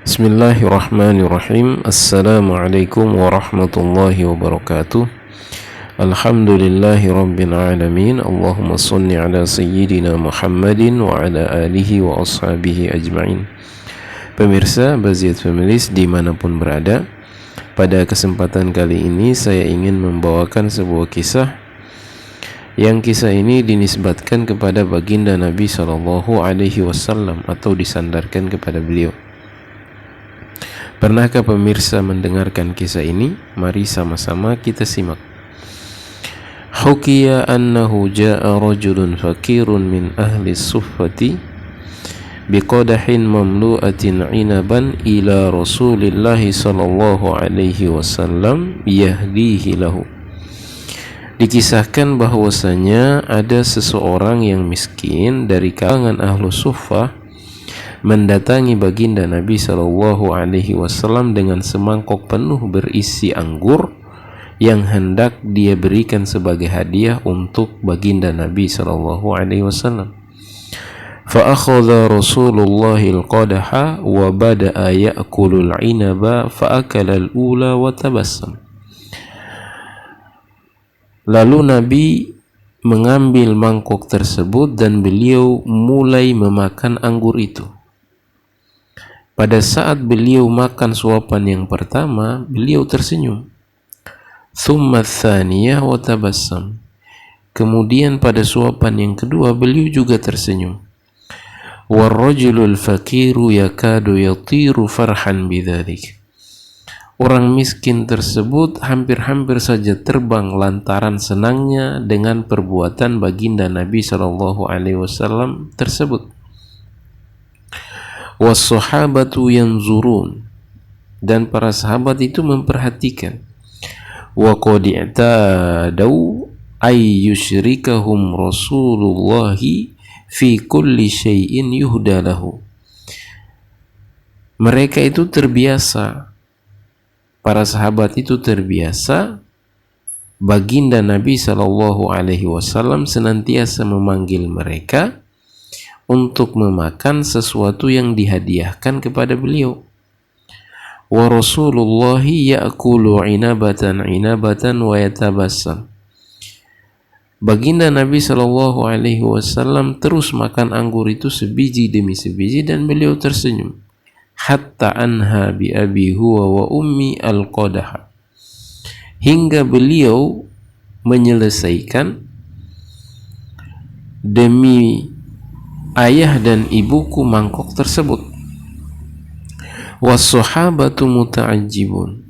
Bismillahirrahmanirrahim. Assalamualaikum warahmatullahi wabarakatuh. Alhamdulillahi rabbil alamin. Allahumma salli ala sayyidina Muhammadin wa ala alihi wa ashabihi ajma'in. Pemirsa Baziyat Families dimanapun berada, pada kesempatan kali ini saya ingin membawakan sebuah kisah yang kisah ini dinisbatkan kepada baginda Nabi SAW atau disandarkan kepada beliau. Pernahkah pemirsa mendengarkan kisah ini? Mari sama-sama kita simak. Hukiya annahu ja'a rajulun fakirun min ahli suffati biqadahin mamlu'atin inaban ila Rasulillahi sallallahu alaihi wasallam yahdihi lahu. Dikisahkan bahwasanya ada seseorang yang miskin dari kalangan ahlu suffah mendatangi baginda Nabi Shallallahu Alaihi Wasallam dengan semangkok penuh berisi anggur yang hendak dia berikan sebagai hadiah untuk baginda Nabi Shallallahu Alaihi Wasallam. Fa'akhadha Rasulullah al-qadaha wa bada'a ya'kulul inaba fa'akala al-ula wa tabassam. Lalu Nabi mengambil mangkok tersebut dan beliau mulai memakan anggur itu. Pada saat beliau makan suapan yang pertama, beliau tersenyum. Thumma tsaniyah wa tabassam. Kemudian pada suapan yang kedua, beliau juga tersenyum. Warrajulul fakiru yakadu yatiru farhan bidzalik. Orang miskin tersebut hampir-hampir saja terbang lantaran senangnya dengan perbuatan baginda Nabi SAW tersebut. Was-sahabatu yanzurun, dan para sahabat itu memperhatikan. Wa qad i'tadau ay yusyrikahum Rasulullah fi kulli syai'in yuhda lahu. Mereka itu terbiasa, para sahabat itu terbiasa baginda Nabi SAW senantiasa memanggil mereka untuk memakan sesuatu yang dihadiahkan kepada beliau. Wa Rasulullahi ya'kulu inabatan wa yatabassam. Baginda Nabi SAW terus makan anggur itu sebiji demi sebiji dan beliau tersenyum. Hatta anha bi abi huwa wa ummi al-qadaha. Hingga beliau menyelesaikan demi ayah dan ibuku mangkok tersebut. Was-sahabatu muta'ajjibun,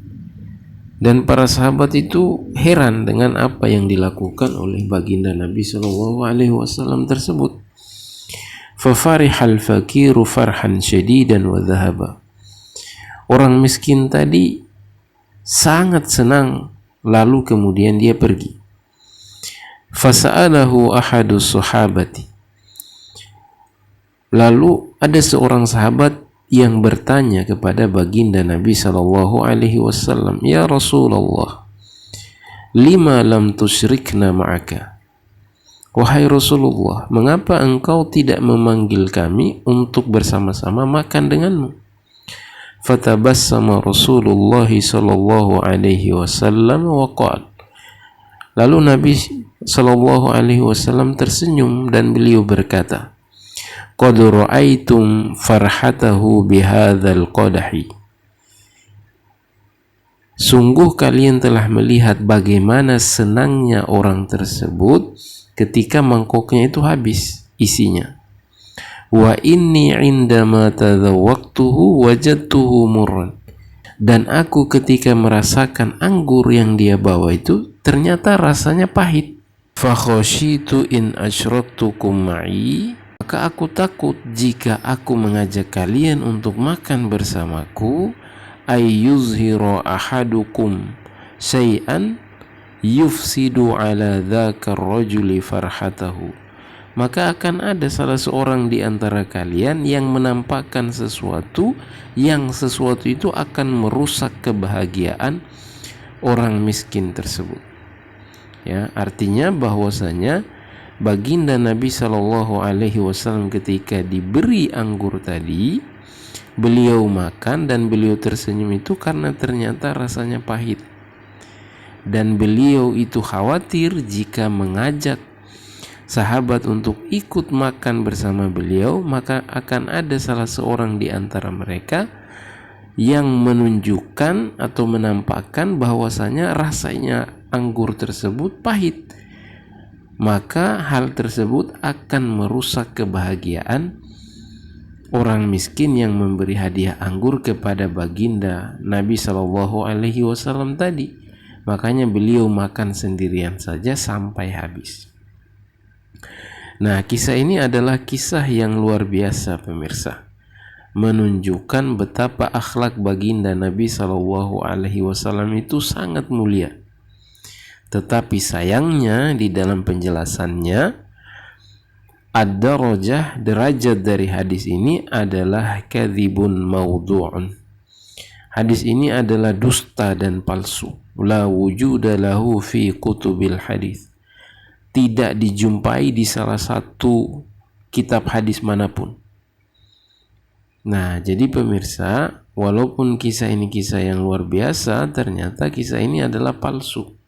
dan para sahabat itu heran dengan apa yang dilakukan oleh baginda Nabi SAW tersebut. Fafarihal fakiru farhan syadidan wa dhahaba. Orang miskin tadi sangat senang, lalu kemudian dia pergi. Fasa'alahu ahadus sahabati. Lalu ada seorang sahabat yang bertanya kepada baginda Nabi SAW, Ya Rasulullah, lima lam tusyrikna ma'aka. Wahai Rasulullah, mengapa engkau tidak memanggil kami untuk bersama-sama makan denganmu? Fatabassama Rasulullah SAW wa qala. Lalu Nabi SAW tersenyum dan beliau berkata, Qad ra'aitum farhatahu bihadzal qadahi. Sungguh kalian telah melihat bagaimana senangnya orang tersebut ketika mangkoknya itu habis isinya. Wa inni indama tadawwaqtuhu wajadtuhu murran. Dan aku ketika merasakan anggur yang dia bawa itu ternyata rasanya pahit. Fa khashitu in asyraktukum ma'i. Maka aku takut jika aku mengajak kalian untuk makan bersamaku, ayyuzhira ahadukum syai'an yufsidu ala dzakar rajuli farhatahu. Maka akan ada salah seorang di antara kalian yang menampakkan sesuatu itu akan merusak kebahagiaan orang miskin tersebut. Ya, artinya bahwasanya baginda Nabi SAW ketika diberi anggur tadi, beliau makan dan beliau tersenyum itu karena ternyata rasanya pahit. Dan beliau itu khawatir jika mengajak sahabat untuk ikut makan bersama beliau, maka akan ada salah seorang di antara mereka yang menunjukkan atau menampakkan bahwasanya rasanya anggur tersebut pahit. Maka hal tersebut akan merusak kebahagiaan orang miskin yang memberi hadiah anggur kepada baginda Nabi SAW tadi. Makanya beliau makan sendirian saja sampai habis. Nah, kisah ini adalah kisah yang luar biasa pemirsa, menunjukkan betapa akhlak baginda Nabi SAW itu sangat mulia. Tetapi sayangnya di dalam penjelasannya ad-darajah, derajat dari hadis ini adalah kadzibun maudhu'un. Hadis ini adalah dusta dan palsu. La wujuda lahu fi kutubil hadis. Tidak dijumpai di salah satu kitab hadis manapun. Nah, jadi pemirsa, walaupun kisah ini kisah yang luar biasa, ternyata kisah ini adalah palsu.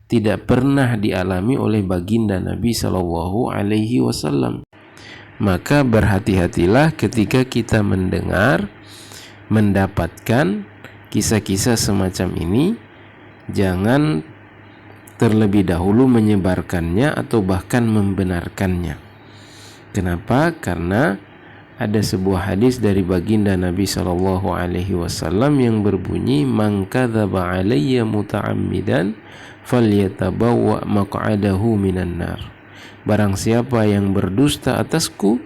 Tidak pernah dialami oleh baginda Nabi SAW. Maka berhati-hatilah ketika kita mendengar, mendapatkan kisah-kisah semacam ini. Jangan terlebih dahulu menyebarkannya atau bahkan membenarkannya. Kenapa? Karena ada sebuah hadis dari baginda Nabi SAW yang berbunyi, man kadzaba alayya muta'ammidan falyatabawwa maq'adahu minan nar. Barang siapa yang berdusta atasku,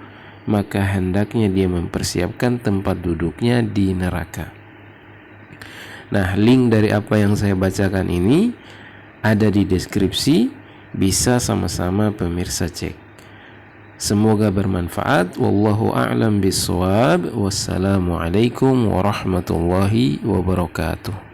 maka hendaknya dia mempersiapkan tempat duduknya di neraka. Nah, link dari apa yang saya bacakan ini ada di deskripsi, bisa sama-sama pemirsa cek. Semoga bermanfaat. Wallahu a'lam bishawab. Wassalamualaikum warahmatullahi wabarakatuh.